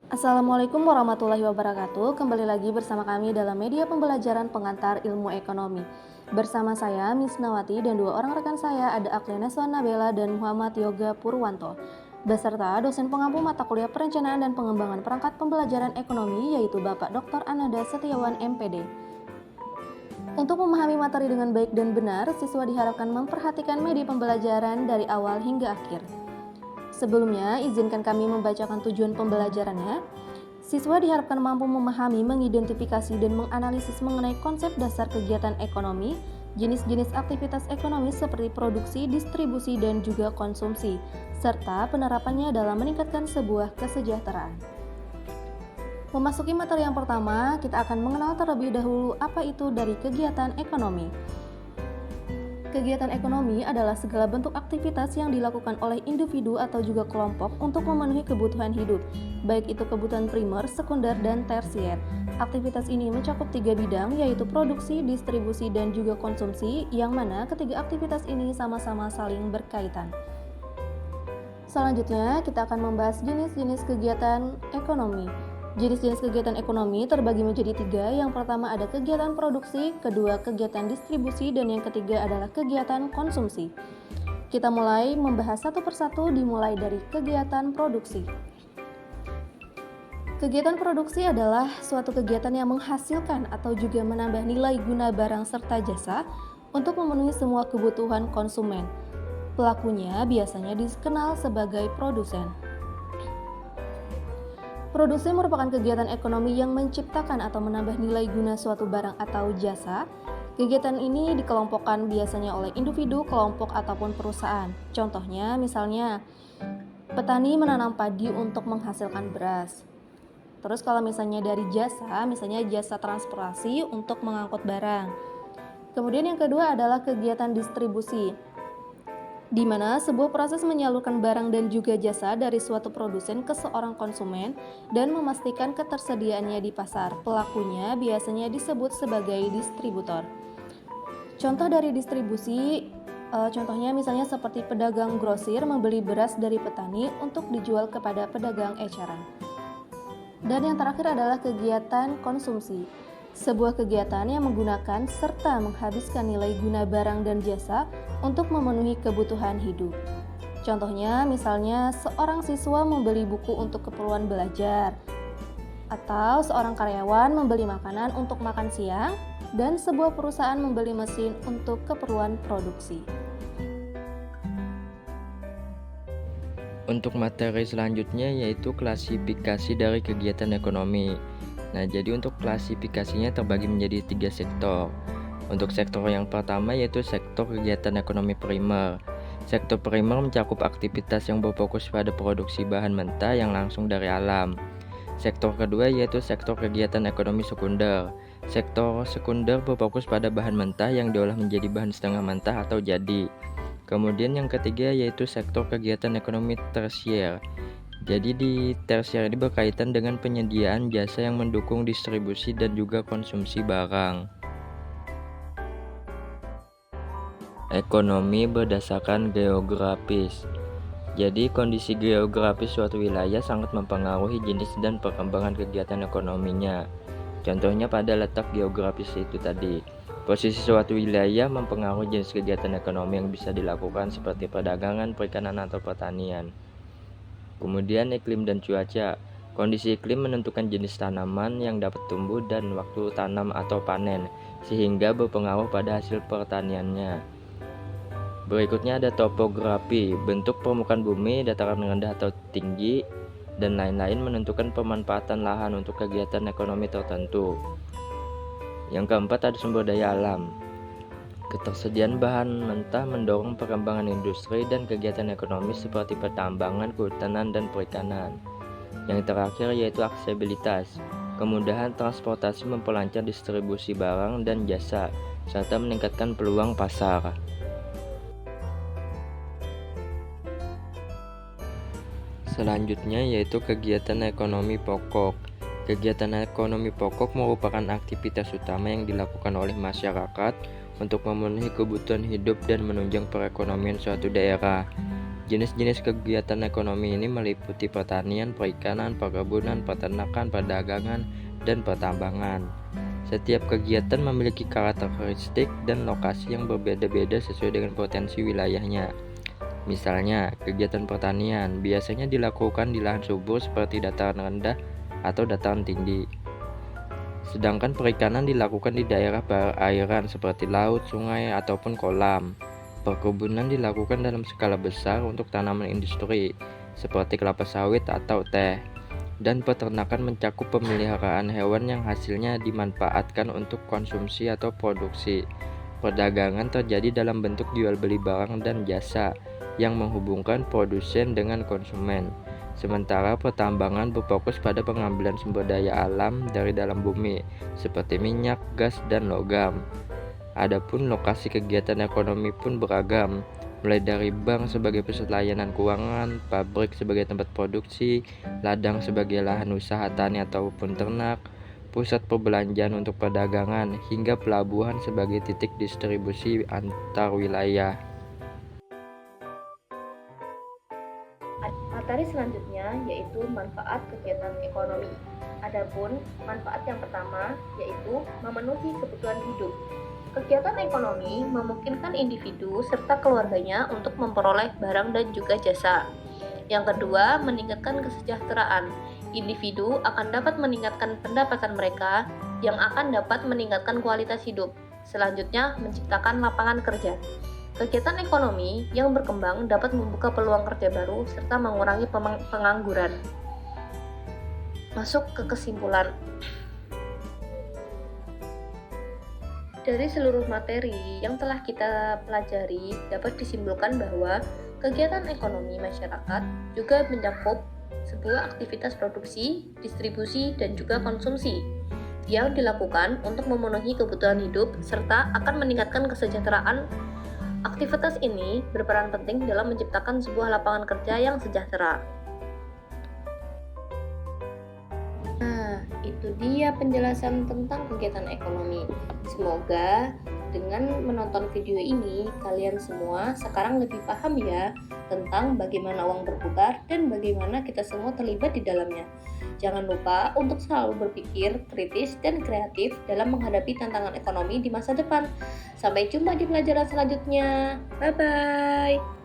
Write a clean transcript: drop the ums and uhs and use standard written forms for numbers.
Assalamualaikum warahmatullahi wabarakatuh. Kembali lagi bersama kami dalam media pembelajaran pengantar ilmu ekonomi. Bersama saya, Miss Nawati, dan dua orang rekan saya ada Akleneswa Nabela dan Muhammad Yoga Purwanto, beserta dosen pengampu mata kuliah perencanaan dan pengembangan perangkat pembelajaran ekonomi, yaitu Bapak Dr. Ananda Setiawan MPD. Untuk memahami materi dengan baik dan benar, siswa diharapkan memperhatikan media pembelajaran dari awal hingga akhir. Sebelumnya, izinkan kami membacakan tujuan pembelajarannya. Siswa diharapkan mampu memahami, mengidentifikasi, dan menganalisis mengenai konsep dasar kegiatan ekonomi, jenis-jenis aktivitas ekonomi seperti produksi, distribusi, dan juga konsumsi, serta penerapannya dalam meningkatkan sebuah kesejahteraan. Memasuki materi yang pertama, kita akan mengenal terlebih dahulu apa itu dari kegiatan ekonomi. Kegiatan ekonomi adalah segala bentuk aktivitas yang dilakukan oleh individu atau juga kelompok untuk memenuhi kebutuhan hidup, baik itu kebutuhan primer, sekunder, dan tersier. Aktivitas ini mencakup 3 bidang, yaitu produksi, distribusi, dan juga konsumsi, yang mana ketiga aktivitas ini sama-sama saling berkaitan. Selanjutnya, kita akan membahas jenis-jenis kegiatan ekonomi. Jenis-jenis kegiatan ekonomi terbagi menjadi 3. Yang pertama ada kegiatan produksi, kedua kegiatan distribusi, dan yang ketiga adalah kegiatan konsumsi. Kita mulai membahas satu persatu, dimulai dari kegiatan produksi. Kegiatan produksi adalah suatu kegiatan yang menghasilkan atau juga menambah nilai guna barang serta jasa untuk memenuhi semua kebutuhan konsumen. Pelakunya biasanya dikenal sebagai produsen. Produksi merupakan kegiatan ekonomi yang menciptakan atau menambah nilai guna suatu barang atau jasa. Kegiatan ini dikelompokkan biasanya oleh individu, kelompok, ataupun perusahaan. Contohnya, misalnya, petani menanam padi untuk menghasilkan beras. Terus kalau misalnya dari jasa, misalnya jasa transportasi untuk mengangkut barang. Kemudian yang kedua adalah kegiatan distribusi, di mana sebuah proses menyalurkan barang dan juga jasa dari suatu produsen ke seorang konsumen dan memastikan ketersediaannya di pasar. Pelakunya biasanya disebut sebagai distributor. Contoh dari distribusi, contohnya misalnya seperti pedagang grosir membeli beras dari petani untuk dijual kepada pedagang eceran. Dan yang terakhir adalah kegiatan konsumsi. Sebuah kegiatan yang menggunakan serta menghabiskan nilai guna barang dan jasa untuk memenuhi kebutuhan hidup. Contohnya, misalnya seorang siswa membeli buku untuk keperluan belajar, atau seorang karyawan membeli makanan untuk makan siang, dan sebuah perusahaan membeli mesin untuk keperluan produksi. Untuk materi selanjutnya yaitu klasifikasi dari kegiatan ekonomi. Nah, jadi untuk klasifikasinya terbagi menjadi 3 sektor. Untuk sektor yang pertama yaitu sektor kegiatan ekonomi primer. Sektor primer mencakup aktivitas yang berfokus pada produksi bahan mentah yang langsung dari alam. Sektor kedua yaitu sektor kegiatan ekonomi sekunder. Sektor sekunder berfokus pada bahan mentah yang diolah menjadi bahan setengah mentah atau jadi. Kemudian yang ketiga yaitu sektor kegiatan ekonomi tersier. Jadi di tersier ini berkaitan dengan penyediaan jasa yang mendukung distribusi dan juga konsumsi barang. Ekonomi berdasarkan geografis. Jadi kondisi geografis suatu wilayah sangat mempengaruhi jenis dan perkembangan kegiatan ekonominya. Contohnya pada letak geografis itu tadi. Posisi suatu wilayah mempengaruhi jenis kegiatan ekonomi yang bisa dilakukan seperti perdagangan, perikanan, atau pertanian. Kemudian iklim dan cuaca. Kondisi iklim menentukan jenis tanaman yang dapat tumbuh dan waktu tanam atau panen, sehingga berpengaruh pada hasil pertaniannya. Berikutnya ada topografi. Bentuk permukaan bumi, dataran rendah atau tinggi, dan lain-lain menentukan pemanfaatan lahan untuk kegiatan ekonomi tertentu. Yang keempat ada sumber daya alam. Ketersediaan bahan mentah mendorong perkembangan industri dan kegiatan ekonomi seperti pertambangan, kehutanan, dan perikanan. Yang terakhir yaitu aksesibilitas. Kemudahan transportasi memperlancar distribusi barang dan jasa, serta meningkatkan peluang pasar. Selanjutnya yaitu kegiatan ekonomi pokok. Kegiatan ekonomi pokok merupakan aktivitas utama yang dilakukan oleh masyarakat untuk memenuhi kebutuhan hidup dan menunjang perekonomian suatu daerah. Jenis-jenis kegiatan ekonomi ini meliputi pertanian, perikanan, perkebunan, peternakan, perdagangan, dan pertambangan. Setiap kegiatan memiliki karakteristik dan lokasi yang berbeda-beda sesuai dengan potensi wilayahnya. Misalnya, kegiatan pertanian biasanya dilakukan di lahan subur seperti dataran rendah atau dataran tinggi. Sedangkan perikanan dilakukan di daerah perairan seperti laut, sungai, ataupun kolam. Perkebunan dilakukan dalam skala besar untuk tanaman industri seperti kelapa sawit atau teh. Dan peternakan mencakup pemeliharaan hewan yang hasilnya dimanfaatkan untuk konsumsi atau produksi. Perdagangan terjadi dalam bentuk jual beli barang dan jasa yang menghubungkan produsen dengan konsumen. Sementara pertambangan berfokus pada pengambilan sumber daya alam dari dalam bumi seperti minyak, gas, dan logam. Adapun lokasi kegiatan ekonomi pun beragam, mulai dari bank sebagai pusat layanan keuangan, pabrik sebagai tempat produksi, ladang sebagai lahan usaha tani ataupun ternak, pusat perbelanjaan untuk perdagangan, hingga pelabuhan sebagai titik distribusi antar wilayah. Materi selanjutnya yaitu manfaat kegiatan ekonomi. Adapun manfaat yang pertama yaitu memenuhi kebutuhan hidup. Kegiatan ekonomi memungkinkan individu serta keluarganya untuk memperoleh barang dan juga jasa. Yang kedua, meningkatkan kesejahteraan. Individu akan dapat meningkatkan pendapatan mereka yang akan dapat meningkatkan kualitas hidup. Selanjutnya, menciptakan lapangan kerja. Kegiatan ekonomi yang berkembang dapat membuka peluang kerja baru serta mengurangi pengangguran. Masuk ke kesimpulan. Dari seluruh materi yang telah kita pelajari, dapat disimpulkan bahwa kegiatan ekonomi masyarakat juga mencakup sebuah aktivitas produksi, distribusi, dan juga konsumsi yang dilakukan untuk memenuhi kebutuhan hidup serta akan meningkatkan kesejahteraan. Aktivitas ini berperan penting dalam menciptakan sebuah lapangan kerja yang sejahtera. Nah, itu dia penjelasan tentang kegiatan ekonomi. Semoga dengan menonton video ini, kalian semua sekarang lebih paham ya tentang bagaimana uang berputar dan bagaimana kita semua terlibat di dalamnya. Jangan lupa untuk selalu berpikir kritis dan kreatif dalam menghadapi tantangan ekonomi di masa depan. Sampai jumpa di pelajaran selanjutnya. Bye-bye.